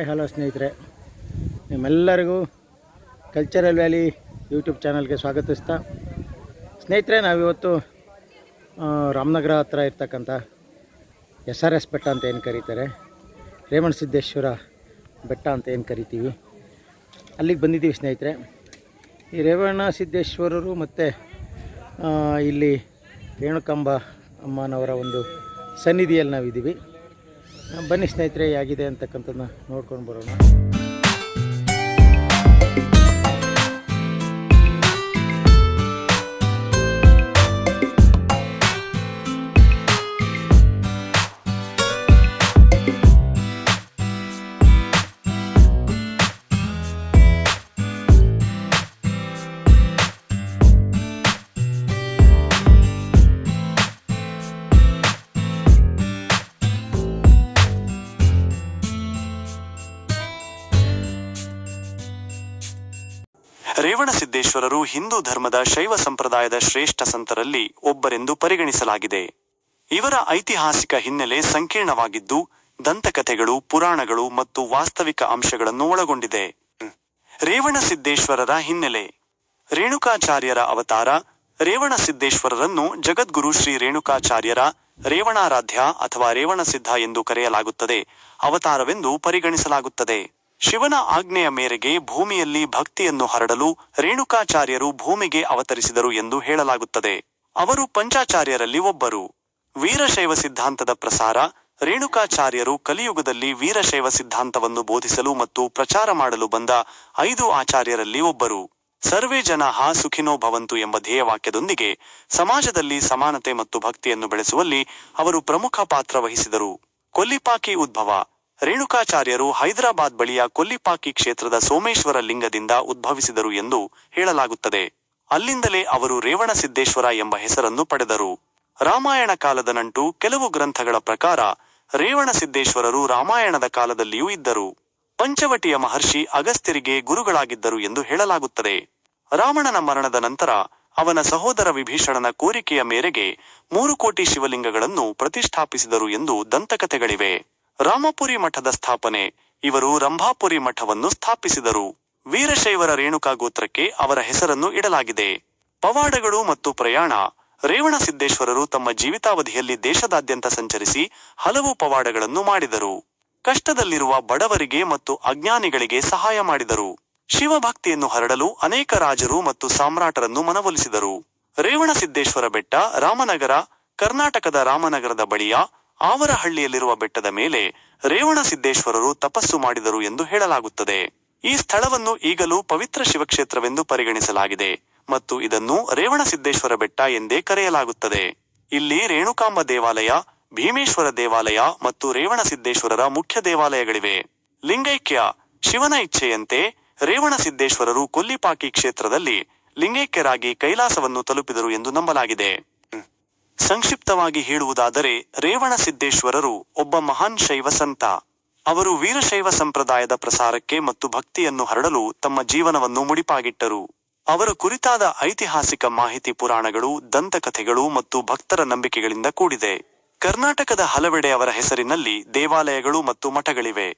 Hi hello ಸ್ನೇಹಿತರೆ, ನಿಮ್ಮೆಲ್ಲರಿಗೂ cultural valley YouTube ಚಾನಲ್ಗೆ ಸ್ವಾಗತಿಸ್ತಾ ಸ್ನೇಹಿತರೆ, ನಾವಿವತ್ತು ರಾಮನಗರ ಹತ್ರ ಇರ್ತಕ್ಕಂಥ SRS ಬೆಟ್ಟ ಅಂತ ಏನು ಕರೀತಾರೆ, ರೇವಣಸಿದ್ದೇಶ್ವರ ಬೆಟ್ಟ ಅಂತ ಏನು ಕರಿತೀವಿ, ಅಲ್ಲಿಗೆ ಬಂದಿದ್ದೀವಿ ಸ್ನೇಹಿತರೆ. ಈ ರೇವಣಸಿದ್ದೇಶ್ವರರು ಮತ್ತು ಇಲ್ಲಿ ರೇಣುಕಾಂಬ ಅಮ್ಮನವರ ಒಂದು ಸನ್ನಿಧಿಯಲ್ಲಿ ನಾವಿದ್ದೀವಿ. ಬನ್ನಿ ಸ್ನೇಹಿತರೆ, ಹೇಗಿದೆ ಅಂತಕ್ಕಂಥದ್ದನ್ನ ನೋಡ್ಕೊಂಡು ಬರೋಣ. ರೇವಣಸಿದ್ದೇಶ್ವರರು ಹಿಂದೂ ಧರ್ಮದ ಶೈವ ಸಂಪ್ರದಾಯದ ಶ್ರೇಷ್ಠ ಸಂತರಲ್ಲಿ ಒಬ್ಬರೆಂದು ಪರಿಗಣಿಸಲಾಗಿದೆ. ಇವರ ಐತಿಹಾಸಿಕ ಹಿನ್ನೆಲೆ ಸಂಕೀರ್ಣವಾಗಿದ್ದು, ದಂತಕಥೆಗಳು, ಪುರಾಣಗಳು ಮತ್ತು ವಾಸ್ತವಿಕ ಅಂಶಗಳನ್ನು ಒಳಗೊಂಡಿದೆ. ರೇವಣಸಿದ್ದೇಶ್ವರರ ಹಿನ್ನೆಲೆ. ರೇಣುಕಾಚಾರ್ಯರ ಅವತಾರ. ರೇವಣಸಿದ್ದೇಶ್ವರರನ್ನು ಜಗದ್ಗುರು ಶ್ರೀ ರೇಣುಕಾಚಾರ್ಯರ ರೇವಣಾರಾಧ್ಯ ಅಥವಾ ರೇವಣಸಿದ್ಧ ಎಂದು ಕರೆಯಲಾಗುತ್ತದೆ, ಅವತಾರವೆಂದು ಪರಿಗಣಿಸಲಾಗುತ್ತದೆ. ಶಿವನ ಆಜ್ಞೆಯ ಮೇರೆಗೆ ಭೂಮಿಯಲ್ಲಿ ಭಕ್ತಿಯನ್ನು ಹರಡಲು ರೇಣುಕಾಚಾರ್ಯರು ಭೂಮಿಗೆ ಅವತರಿಸಿದರು ಎಂದು ಹೇಳಲಾಗುತ್ತದೆ. ಅವರು ಪಂಚಾಚಾರ್ಯರಲ್ಲಿ ಒಬ್ಬರು. ವೀರಶೈವ ಸಿದ್ಧಾಂತದ ಪ್ರಸಾರ. ರೇಣುಕಾಚಾರ್ಯರು ಕಲಿಯುಗದಲ್ಲಿ ವೀರಶೈವ ಸಿದ್ಧಾಂತವನ್ನು ಬೋಧಿಸಲು ಮತ್ತು ಪ್ರಚಾರ ಮಾಡಲು ಬಂದ 5 ಆಚಾರ್ಯರಲ್ಲಿ ಒಬ್ಬರು. ಸರ್ವೇ ಜನಾಃ ಸುಖಿನೋ ಭವಂತು ಎಂಬ ಧ್ಯೇಯವಾಕ್ಯದೊಂದಿಗೆ ಸಮಾಜದಲ್ಲಿ ಸಮಾನತೆ ಮತ್ತು ಭಕ್ತಿಯನ್ನು ಬೆಳೆಸುವಲ್ಲಿ ಅವರು ಪ್ರಮುಖ ಪಾತ್ರ ವಹಿಸಿದರು. ಕೊಲ್ಲಿಪಾಕಿ ಉದ್ಭವ. ರೇಣುಕಾಚಾರ್ಯರು ಹೈದರಾಬಾದ್ ಬಳಿಯ ಕೊಲ್ಲಿಪಾಕಿ ಕ್ಷೇತ್ರದ ಸೋಮೇಶ್ವರ ಲಿಂಗದಿಂದ ಉದ್ಭವಿಸಿದರು ಎಂದು ಹೇಳಲಾಗುತ್ತದೆ. ಅಲ್ಲಿಂದಲೇ ಅವರು ರೇವಣಸಿದ್ದೇಶ್ವರ ಎಂಬ ಹೆಸರನ್ನು ಪಡೆದರು. ರಾಮಾಯಣ ಕಾಲದ ನಂಟು. ಕೆಲವು ಗ್ರಂಥಗಳ ಪ್ರಕಾರ ರೇವಣಸಿದ್ದೇಶ್ವರರು ರಾಮಾಯಣದ ಕಾಲದಲ್ಲಿಯೂ ಇದ್ದರು. ಪಂಚವಟಿಯ ಮಹರ್ಷಿ ಅಗಸ್ತ್ಯರಿಗೆ ಗುರುಗಳಾಗಿದ್ದರು ಎಂದು ಹೇಳಲಾಗುತ್ತದೆ. ರಾವಣನ ಮರಣದ ನಂತರ ಅವನ ಸಹೋದರ ವಿಭೀಷಣನ ಕೋರಿಕೆಯ ಮೇರೆಗೆ 3 ಕೋಟಿ ಶಿವಲಿಂಗಗಳನ್ನು ಪ್ರತಿಷ್ಠಾಪಿಸಿದರು ಎಂದು ದಂತಕಥೆಗಳಿವೆ. ರಾಮಪುರಿ ಮಠದ ಸ್ಥಾಪನೆ. ಇವರು ರಂಭಾಪುರಿ ಮಠವನ್ನು ಸ್ಥಾಪಿಸಿದರು. ವೀರಶೈವರ ರೇಣುಕಾ ಗೋತ್ರಕ್ಕೆ ಅವರ ಹೆಸರನ್ನು ಇಡಲಾಗಿದೆ. ಪವಾಡಗಳು ಮತ್ತು ಪ್ರಯಾಣ. ರೇವಣಸಿದ್ದೇಶ್ವರರು ತಮ್ಮ ಜೀವಿತಾವಧಿಯಲ್ಲಿ ದೇಶದಾದ್ಯಂತ ಸಂಚರಿಸಿ ಹಲವು ಪವಾಡಗಳನ್ನು ಮಾಡಿದರು. ಕಷ್ಟದಲ್ಲಿರುವ ಬಡವರಿಗೆ ಮತ್ತು ಅಜ್ಞಾನಿಗಳಿಗೆ ಸಹಾಯ ಮಾಡಿದರು. ಶಿವಭಕ್ತಿಯನ್ನು ಹರಡಲು ಅನೇಕ ರಾಜರು ಮತ್ತು ಸಾಮ್ರಾಟರನ್ನು ಮನವೊಲಿಸಿದರು. ರೇವಣಸಿದ್ದೇಶ್ವರ ಬೆಟ್ಟ, ರಾಮನಗರ. ಕರ್ನಾಟಕದ ರಾಮನಗರದ ಬಳಿಯ ಆವರಹಳ್ಳಿಯಲ್ಲಿರುವ ಬೆಟ್ಟದ ಮೇಲೆ ರೇವಣಸಿದ್ದೇಶ್ವರರು ತಪಸ್ಸು ಮಾಡಿದರು ಎಂದು ಹೇಳಲಾಗುತ್ತದೆ. ಈ ಸ್ಥಳವನ್ನು ಈಗಲೂ ಪವಿತ್ರ ಶಿವಕ್ಷೇತ್ರವೆಂದು ಪರಿಗಣಿಸಲಾಗಿದೆ ಮತ್ತು ಇದನ್ನು ರೇವಣಸಿದ್ದೇಶ್ವರ ಬೆಟ್ಟ ಎಂದೇ ಕರೆಯಲಾಗುತ್ತದೆ. ಇಲ್ಲಿ ರೇಣುಕಾಂಬ ದೇವಾಲಯ, ಭೀಮೇಶ್ವರ ದೇವಾಲಯ ಮತ್ತು ರೇವಣಸಿದ್ದೇಶ್ವರರ ಮುಖ್ಯ ದೇವಾಲಯಗಳಿವೆ. ಲಿಂಗೈಕ್ಯ. ಶಿವನ ಇಚ್ಛೆಯಂತೆ ರೇವಣಸಿದ್ದೇಶ್ವರರು ಕೊಲ್ಲಿಪಾಕಿ ಕ್ಷೇತ್ರದಲ್ಲಿ ಲಿಂಗೈಕ್ಯರಾಗಿ ಕೈಲಾಸವನ್ನು ತಲುಪಿದರು ಎಂದು ನಂಬಲಾಗಿದೆ. ಸಂಕ್ಷಿಪ್ತವಾಗಿ ಹೇಳುವುದಾದರೆ, ರೇವಣಸಿದ್ದೇಶ್ವರರು ಒಬ್ಬ ಮಹಾನ್ ಶೈವ ಸಂತ. ಅವರು ವೀರಶೈವ ಸಂಪ್ರದಾಯದ ಪ್ರಸಾರಕ್ಕೆ ಮತ್ತು ಭಕ್ತಿಯನ್ನು ಹರಡಲು ತಮ್ಮ ಜೀವನವನ್ನು ಮುಡಿಪಾಗಿಟ್ಟರು. ಅವರ ಕುರಿತಾದ ಐತಿಹಾಸಿಕ ಮಾಹಿತಿ ಪುರಾಣಗಳು, ದಂತಕಥೆಗಳು ಮತ್ತು ಭಕ್ತರ ನಂಬಿಕೆಗಳಿಂದ ಕೂಡಿದೆ. ಕರ್ನಾಟಕದ ಹಲವೆಡೆ ಅವರ ಹೆಸರಿನಲ್ಲಿ ದೇವಾಲಯಗಳು ಮತ್ತು ಮಠಗಳಿವೆ.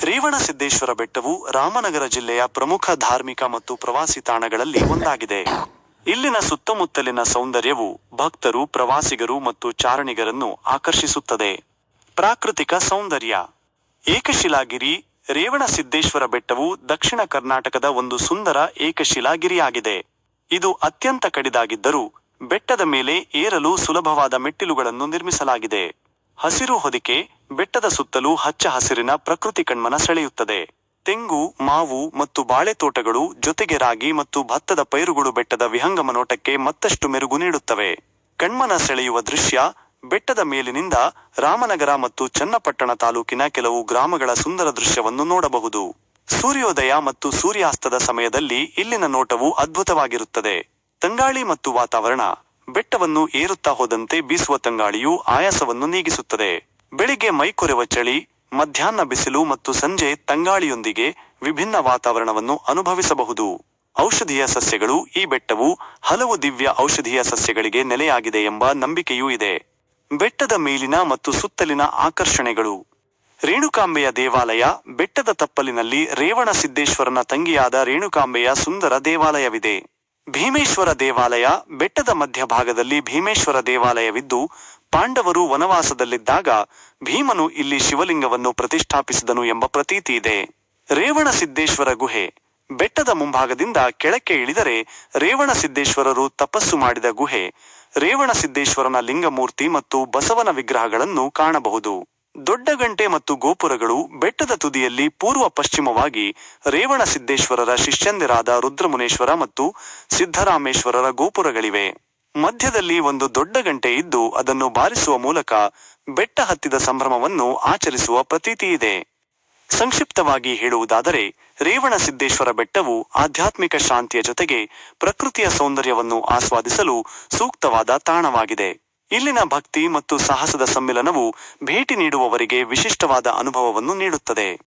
ರೇವಣಸಿದ್ದೇಶ್ವರ ಬೆಟ್ಟವು ರಾಮನಗರ ಜಿಲ್ಲೆಯ ಪ್ರಮುಖ ಧಾರ್ಮಿಕ ಮತ್ತು ಪ್ರವಾಸಿ ತಾಣಗಳಲ್ಲಿ ಒಂದಾಗಿದೆ. ಇಲ್ಲಿನ ಸುತ್ತಮುತ್ತಲಿನ ಸೌಂದರ್ಯವು ಭಕ್ತರು, ಪ್ರವಾಸಿಗರು ಮತ್ತು ಚಾರಣಿಗರನ್ನು ಆಕರ್ಷಿಸುತ್ತದೆ. ಪ್ರಾಕೃತಿಕ ಸೌಂದರ್ಯ. ಏಕಶಿಲಾಗಿರಿ. ರೇವಣಸಿದ್ದೇಶ್ವರ ಬೆಟ್ಟವು ದಕ್ಷಿಣ ಕರ್ನಾಟಕದ ಒಂದು ಸುಂದರ ಏಕಶಿಲಾಗಿರಿಯಾಗಿದೆ. ಇದು ಅತ್ಯಂತ ಕಡಿದಾಗಿದ್ದರೂ ಬೆಟ್ಟದ ಮೇಲೆ ಏರಲು ಸುಲಭವಾದ ಮೆಟ್ಟಿಲುಗಳನ್ನು ನಿರ್ಮಿಸಲಾಗಿದೆ. ಹಸಿರು ಹೊದಿಕೆ. ಬೆಟ್ಟದ ಸುತ್ತಲೂ ಹಚ್ಚ ಹಸಿರಿನ ಪ್ರಕೃತಿ ಕಣ್ಮನ ಸೆಳೆಯುತ್ತದೆ. ತೆಂಗು, ಮಾವು ಮತ್ತು ಬಾಳೆ ತೋಟಗಳು ಜೊತೆಗೆ ರಾಗಿ ಮತ್ತು ಭತ್ತದ ಪೈರುಗಳು ಬೆಟ್ಟದ ವಿಹಂಗಮ ನೋಟಕ್ಕೆ ಮತ್ತಷ್ಟು ಮೆರುಗು ನೀಡುತ್ತವೆ. ಕಣ್ಮನ ಸೆಳೆಯುವ ದೃಶ್ಯ. ಬೆಟ್ಟದ ಮೇಲಿನಿಂದ ರಾಮನಗರ ಮತ್ತು ಚನ್ನಪಟ್ಟಣ ತಾಲೂಕಿನ ಕೆಲವು ಗ್ರಾಮಗಳ ಸುಂದರ ದೃಶ್ಯವನ್ನು ನೋಡಬಹುದು. ಸೂರ್ಯೋದಯ ಮತ್ತು ಸೂರ್ಯಾಸ್ತದ ಸಮಯದಲ್ಲಿ ಇಲ್ಲಿನ ನೋಟವು ಅದ್ಭುತವಾಗಿರುತ್ತದೆ. ತಂಗಾಳಿ ಮತ್ತು ವಾತಾವರಣ. ಬೆಟ್ಟವನ್ನು ಏರುತ್ತಾ ಹೋದಂತೆ ಬೀಸುವ ತಂಗಾಳಿಯು ಆಯಾಸವನ್ನು ನೀಗಿಸುತ್ತದೆ. ಬೆಳಿಗ್ಗೆ ಮೈಕೊರೆವ ಚಳಿ, ಮಧ್ಯಾಹ್ನ ಬಿಸಿಲು ಮತ್ತು ಸಂಜೆ ತಂಗಾಳಿಯೊಂದಿಗೆ ವಿಭಿನ್ನ ವಾತಾವರಣವನ್ನು ಅನುಭವಿಸಬಹುದು. ಔಷಧೀಯ ಸಸ್ಯಗಳು. ಈ ಬೆಟ್ಟವು ಹಲವು ದಿವ್ಯ ಔಷಧೀಯ ಸಸ್ಯಗಳಿಗೆ ನೆಲೆಯಾಗಿದೆ ಎಂಬ ನಂಬಿಕೆಯೂ ಇದೆ. ಬೆಟ್ಟದ ಮೇಲಿನ ಮತ್ತು ಸುತ್ತಲಿನ ಆಕರ್ಷಣೆಗಳು. ರೇಣುಕಾಂಬೆಯ ದೇವಾಲಯ. ಬೆಟ್ಟದ ತಪ್ಪಲಿನಲ್ಲಿ ರೇವಣಸಿದ್ದೇಶ್ವರನ ತಂಗಿಯಾದ ರೇಣುಕಾಂಬೆಯ ಸುಂದರ ದೇವಾಲಯವಿದೆ. ಭೀಮೇಶ್ವರ ದೇವಾಲಯ. ಬೆಟ್ಟದ ಮಧ್ಯಭಾಗದಲ್ಲಿ ಭೀಮೇಶ್ವರ ದೇವಾಲಯವಿದ್ದು, ಪಾಂಡವರು ವನವಾಸದಲ್ಲಿದ್ದಾಗ ಭೀಮನು ಇಲ್ಲಿ ಶಿವಲಿಂಗವನ್ನು ಪ್ರತಿಷ್ಠಾಪಿಸಿದನು ಎಂಬ ಪ್ರತೀತಿ ಇದೆ. ರೇವಣಸಿದ್ದೇಶ್ವರ ಗುಹೆ. ಬೆಟ್ಟದ ಮುಂಭಾಗದಿಂದ ಕೆಳಕ್ಕೆ ಇಳಿದರೆ ರೇವಣಸಿದ್ದೇಶ್ವರರು ತಪಸ್ಸು ಮಾಡಿದ ಗುಹೆ. ರೇವಣಸಿದ್ದೇಶ್ವರನ ಲಿಂಗಮೂರ್ತಿ ಮತ್ತು ಬಸವನ ವಿಗ್ರಹಗಳನ್ನು ಕಾಣಬಹುದು. ದೊಡ್ಡ ಗಂಟೆ ಮತ್ತು ಗೋಪುರಗಳು. ಬೆಟ್ಟದ ತುದಿಯಲ್ಲಿ ಪೂರ್ವ ಪಶ್ಚಿಮವಾಗಿ ರೇವಣಸಿದ್ದೇಶ್ವರರ ಶಿಷ್ಯಂದಿರಾದ ರುದ್ರಮುನೇಶ್ವರ ಮತ್ತು ಸಿದ್ದರಾಮೇಶ್ವರರ ಗೋಪುರಗಳಿವೆ. ಮಧ್ಯದಲ್ಲಿ ಒಂದು ದೊಡ್ಡ ಗಂಟೆ ಇದ್ದು ಅದನ್ನು ಬಾರಿಸುವ ಮೂಲಕ ಬೆಟ್ಟ ಹತ್ತಿದ ಸಂಭ್ರಮವನ್ನು ಆಚರಿಸುವ ಪ್ರತೀತಿ ಇದೆ. ಸಂಕ್ಷಿಪ್ತವಾಗಿ ಹೇಳುವುದಾದರೆ, ರೇವಣಸಿದ್ದೇಶ್ವರ ಬೆಟ್ಟವು ಆಧ್ಯಾತ್ಮಿಕ ಶಾಂತಿಯ ಜೊತೆಗೆ ಪ್ರಕೃತಿಯ ಸೌಂದರ್ಯವನ್ನು ಆಸ್ವಾದಿಸಲು ಸೂಕ್ತವಾದ ತಾಣವಾಗಿದೆ. ಇಲ್ಲಿನ ಭಕ್ತಿ ಮತ್ತು ಸಾಹಸದ ಸಮ್ಮಿಲನವು ಭೇಟಿ ನೀಡುವವರಿಗೆ ವಿಶಿಷ್ಟವಾದ ಅನುಭವವನ್ನು ನೀಡುತ್ತದೆ.